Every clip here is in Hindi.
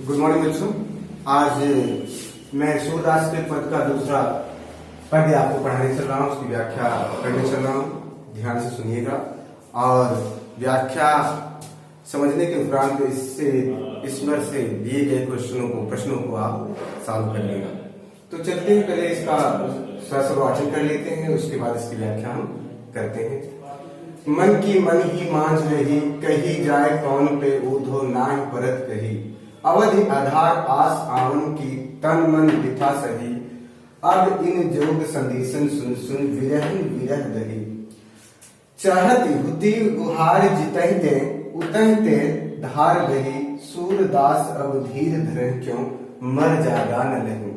गुड मॉर्निंग बच्चों। आज मैं सूरदास के पद का दूसरा पद आपको पढ़ाने चल रहा हूँ, उसकी व्याख्या करने चल रहा हूँ। ध्यान से सुनिएगा और व्याख्या समझने के उपरांत ईश्वर से दिए गए प्रश्नों को आप सॉल्व कर लेगा। तो चलते हैं, पहले इसका सवाचन कर लेते हैं, उसके बाद इसकी व्याख्या हम करते हैं। मन की मन ही मांझ रही, कही जाए कौन पे ऊधो नाहि परत कही। अवधि आधार आस आवन की, तन मन बिथा सही। अब इन जोग संदेशन सुन सुन, विरह विरह दही। चाहत हुती गुहार जितहि ते, उतहि ते धार गही। सूरदास अब धीर धर क्यों, मर जागा न लही।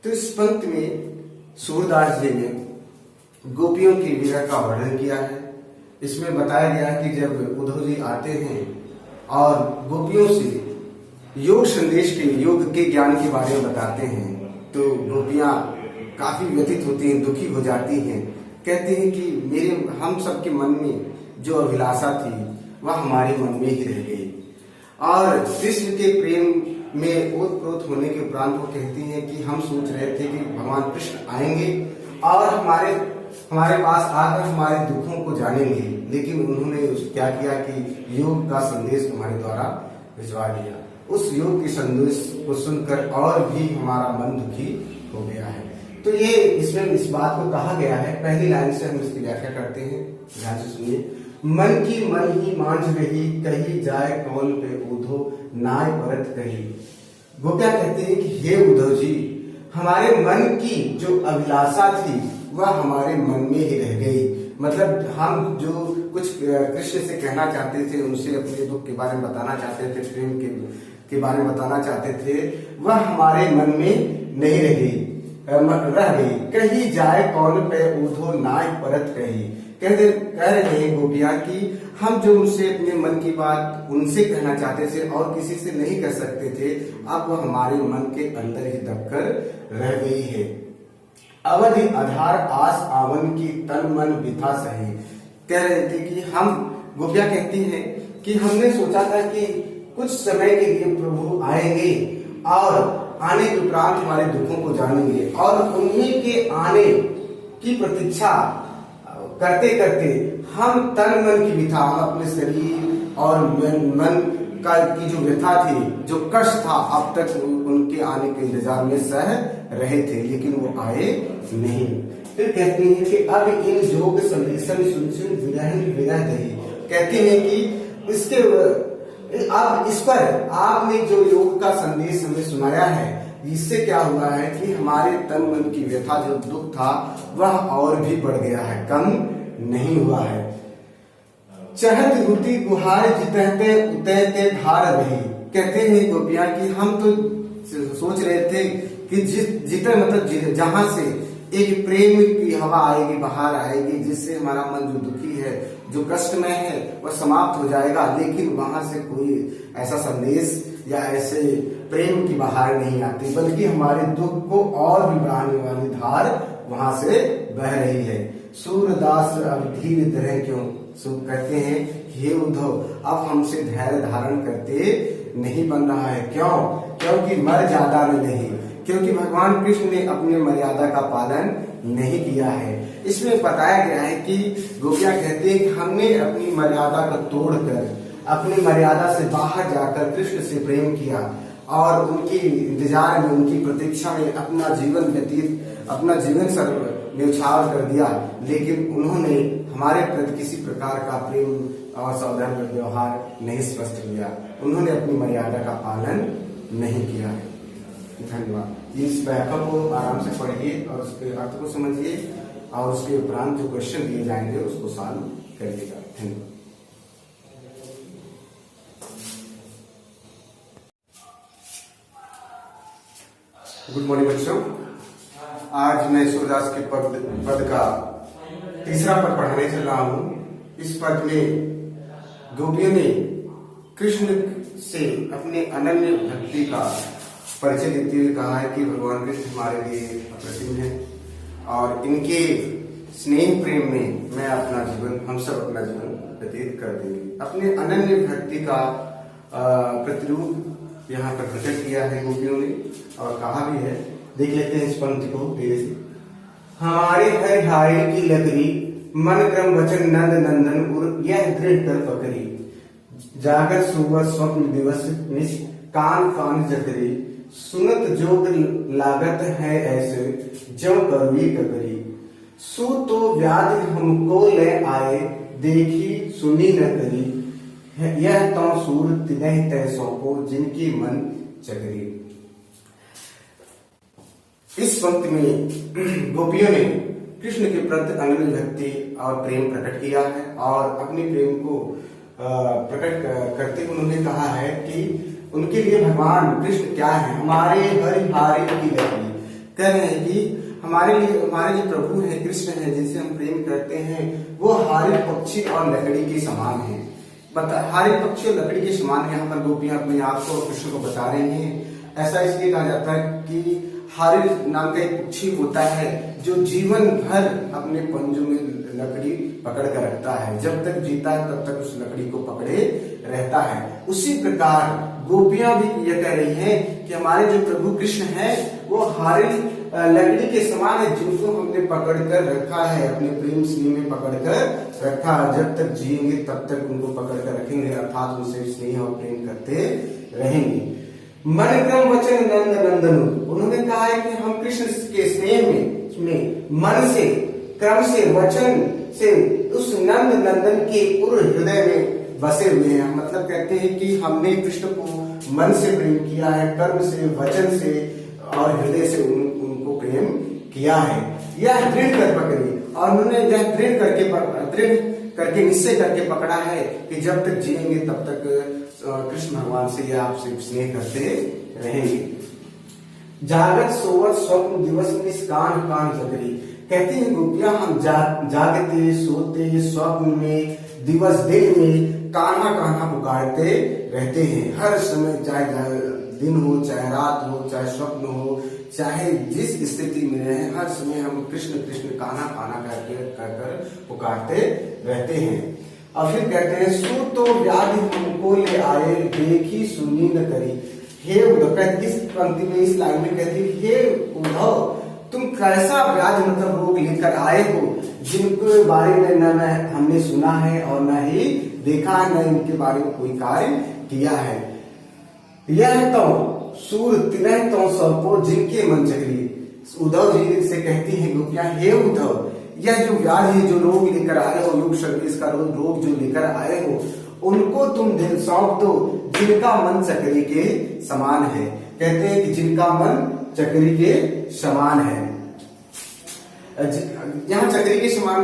तो इस पंक्ति में सूरदास जी ने गोपियों की विरह का वर्णन किया है। इसमें बताया गया कि जब उद्धव जी आते हैं और गोपियों से योग संदेश योग के ज्ञान के बारे में बताते हैं, तो गोपियां काफी व्यथित होती हैं, दुखी हो जाती हैं। कहते हैं कि हम सबके मन में जो अभिलाषा थी वह हमारे मन में ही रह गई। और कृष्ण के प्रेम में ओतप्रोत होने के उपरांत वो कहती हैं कि हम सोच रहे थे कि भगवान कृष्ण आएंगे और हमारे पास आकर हमारे दुखों को जानेंगे, लेकिन उन्होंने क्या किया कि योग का संदेश तुम्हारे द्वारा भिजवा दिया। उस योग के संदेश को सुनकर और भी हमारा मन दुखी हो गया है। तो ये इसमें इस बात को कहा गया है। पहली लाइन से हम इसकी व्याख्या करते हैं, ध्यान से सुनिए। मन की मन ही मांझ रही, कही जाए कौन पे ऊधो नाहि परत कही। गोपियां कहते हैं कि हे उद्धव जी, हमारे मन की जो अभिलाषा थी वह हमारे मन में ही रह गई। मतलब हम जो कुछ कृष्ण से कहना चाहते थे, उनसे अपने दुख के बारे में बताना चाहते थे, प्रेम के बारे में बताना चाहते थे, वह हमारे मन में नहीं रह गई। कही जाए कौन पे ऊधो नाहि परत कही। कह रहे हैं गोपियां कि हम जो उनसे अपने मन की बात उनसे कहना चाहते थे और किसी से नहीं कह सकते थे, अब वह हमारे मन के अंदर ही दबकर रह गई है। अवधि आधार आस आवन की, तन मन बिथा सही। कह रहे थे कि हम, गोपियां कहती हैं कि हमने सोचा था कि कुछ समय के लिए प्रभु आएंगे और आने के उपरांत हमारे दुखों को जानेंगे, और उन्हीं के आने की प्रतीक्षा करते करते हम तन मन की व्यथा, अपने शरीर और मन की जो व्यथा थी, जो कष्ट था, अब तक उनके आने के इंतजार में सह रहे थे, लेकिन वो आए नहीं। फिर कहते हैं कि अब इन जोग संदेशन सुन सुन, विरह विरह दही। कहते हैं कि अब इस पर आपने जो योग का संदेश हमें सुनाया है, इससे क्या हुआ है कि हमारे तन मन की व्यथा, जो दुख था, वह और भी बढ़ गया है, कम नहीं हुआ है। चहत हुती गुहार जितहते उतहते धार रही। कहते हैं गोपियां कि हम तो सोच रहे थे कि जहां से एक प्रेम की हवा आएगी, बाहर आएगी, जिससे हमारा मन जो दुखी है, जो कष्टमय है, वह समाप्त हो जाएगा, लेकिन वहां से कोई ऐसा संदेश या ऐसे प्रेम की बहार नहीं आती, बल्कि हमारे दुख को और भी बढ़ाने वाली धार वहां से बह रही है। सूरदास अब धीर धरे क्यों। कहते हैं हे उद्धव, अब हमसे धैर्य धारण करते नहीं बन रहा है। क्यों? क्योंकि मर ज्यादा नहीं, क्योंकि भगवान कृष्ण ने अपने मर्यादा का पालन नहीं किया है। इसमें बताया गया है कि गोपियां कहते हैं कि हमने अपनी मर्यादा को तोड़कर, अपनी मर्यादा से बाहर जाकर कृष्ण से प्रेम किया और उनकी इंतजार में, उनकी प्रतीक्षा में अपना जीवन न्यौछावर कर दिया, लेकिन उन्होंने हमारे प्रति किसी प्रकार का प्रेम और सौहार्द व्यवहार नहीं स्पष्ट किया। उन्होंने अपनी मर्यादा का पालन नहीं किया है। धन्यवाद। इस व्याख्या को आराम से पढ़िए और उसके अर्थ को समझिए, और उसके उपरांत जो क्वेश्चन दिए जाएंगे उसको सॉल्व करिएगा। धन्यवाद। गुड मॉर्निंग बच्चों। आज मैं सूरदास के पद का तीसरा पद पढ़ाने चल रहा हूँ। इस पद में गोपियों ने कृष्ण से अपने अनन्य भक्ति का परिचय देते हुए कहा है कि भगवान कृष्ण हमारे लिए अप्रतिम है और इनके स्नेह प्रेम में हम सब अपना जीवन व्यतीत कर देंगे। अपने अनन्य भक्ति का प्रतिरूप यहाँ पर प्रकट किया है गोपियों ने और कहा भी है। देख लेते हैं इस पंक्ति को धीरे से। हमारे हर हाय की लकड़ी मन क्रम वचन नंद नंदन उर यह दृढ़ कर पकड़ी, जागर सुबह स्वप्न दिवस निश कान कान जकरी, सुनत जोग लागत है ऐसे जो करवी ककरी, सु तो व्याधि हमको ले आए देखी सुनी न करी, यह तो सूर तिनहि तय सौंपो जिनकी मन चकरी। इस पंक्ति में गोपियों ने कृष्ण के प्रति अनन्य भक्ति और प्रेम प्रकट किया है और अपने प्रेम को प्रकट करते हुए उन्होंने कहा है कि उनके लिए भगवान कृष्ण क्या है, हमारे हरिहारी की लकड़ी। कह रहे हैं कि हमारे लिए हमारे जो प्रभु है कृष्ण है जिनसे हम प्रेम करते हैं वो हारी पक्षी और लकड़ी के समान है। हारी पक्षी और लकड़ी के समान यहाँ पर गोपियां अपने आप को कृष्ण को बता रहे हैं। ऐसा इसलिए कहा जाता है कि हारी नाम का एक पक्षी होता है जो जीवन भर अपने पंजों में लकड़ी पकड़ कर रखता है, जब तक जीता है तब तक उस लकड़ी को पकड़े रहता है। उसी प्रकार गोपियां भी यह कह रही हैं कि हमारे जो प्रभु कृष्ण है वो हारी लकड़ी के समान है जिनको हमने पकड़ कर रखा है, अपने प्रेम स्नेह में पकड़ कर रखा है। जब तक जिएंगे तब तक उनको पकड़ कर रखेंगे, अर्थात उनसे स्नेह और प्रेम करते रहेंगे। मन क्रम वचन नंद नंदन, उन्होंने कहा है कि हम कृष्ण के स्नेह में मन से क्रम से वचन से उस नंद नंदन के पूर्ण हृदय में बसे हुए हैं। मतलब कहते हैं कि हमने कृष्ण को मन से प्रेम किया है, कर्म से, वचन से और हृदय से उनको प्रेम किया है। यह दृढ़ कर पकड़ी और उन्होंने यह दृढ़ करके निश्चय करके पकड़ा है कि जब तक जिएंगे तब तक कृष्ण भगवान से यह आपसे स्नेह करते रहेंगे। जागत सोवत स्वप्न दिवस में कान कान जगरी, कहती है गोपियां हम जागते सोते स्वप्न में दिवस दिन में कान्हा कान्हा पुकारते रहते हैं। हर समय चाहे दिन हो, चाहे रात हो, चाहे स्वप्न हो, चाहे जिस स्थिति में रहे, हर समय हम कृष्ण कृष्ण कान्हा कान्हा कर पुकारते रहते हैं। और फिर कहते हैं सु तो व्याधि हमको ले आए देखी सुनी न करी। हे उद्धव, इस पंक्ति में इस लाइन में कहती है हे उद्धव तुम कैसा व्याधि मतलब रोग लेकर आए हो जिनके बारे में न हमने सुना है और न ही देखा है, न इनके बारे में कोई कार्य किया है। यह तो सूर तिनहि तो सौंपो जिनके मन चकरी। उद्धव जी से कहती है गोपियां हे उद्धव यह जो व्याधि जो रोग लेकर आए हो, योग सर्विस का रोग जो लेकर आए हो उनको तुम सौंप दो जिनका मन चक्री के समान है। कहते हैं कि जिनका मन चक्री के समान है। यहाँ चक्री के समान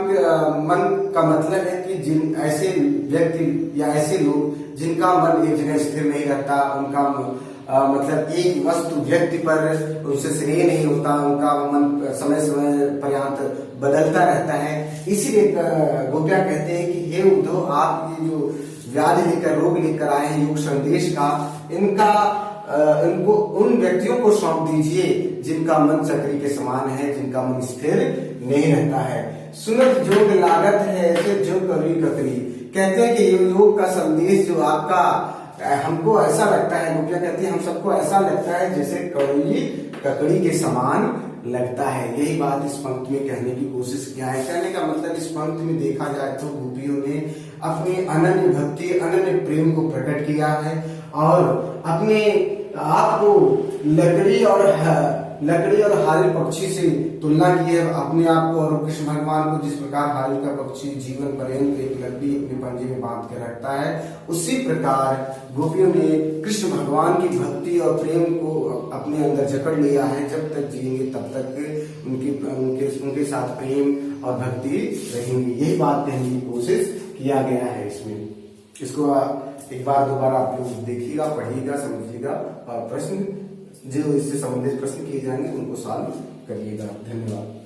मन का मतलब है कि जिन ऐसे व्यक्ति या ऐसे लोग जिनका मन एक जगह स्थिर नहीं रहता, उनका मतलब एक वस्तु व्यक्ति पर उनसे स्नेह नहीं होता, उनका मन समय समय पर्यंत बदलता रहता है। इसीलिए गोपियां कहते हैं कि हे उद्धव आप ये जो व्याधि लेकर रोग लेकर आए हैं योग संदेश का, इनको उन व्यक्तियों को सौंप दीजिए जिनका मन चक्री के समान है, जिनका मन स्थिर नहीं रहता है। सुनत जोग लागत है ऐसे जो करी ककरी, कहते हैं कि योग का संदेश जो आपका हमको ऐसा लगता है, गोपियां कहती है हम सबको ऐसा लगता है जैसे कौड़ी ककड़ी के समान लगता है। यही बात इस पंक्ति में कहने की कोशिश किया है। कहने का मतलब इस पंक्ति में देखा जाए तो गोपियों ने अपनी अनन्य भक्ति अनन्य प्रेम को प्रकट किया है और अपने आप को लकड़ी और हारिल पक्षी से तुलना की है अपने आप को। और कृष्ण भगवान को जिस प्रकार हारिल का पक्षी जीवन पर्यंत एक लकड़ी अपने पंजे में बांध के रखता है, उसी प्रकार गोपियों ने कृष्ण भगवान की भक्ति और प्रेम को अपने अंदर जकड़ लिया है। जब तक जिएंगे तब तक उनके साथ प्रेम और भक्ति रहेंगी। यही बात कहने की कोशिश किया गया है इसमें। इसको एक बार दोबारा आप लोग देखिएगा, पढ़िएगा, समझिएगा और प्रश्न जो इससे संबंधित प्रश्न किए जाएंगे उनको सॉल्व करिएगा। धन्यवाद।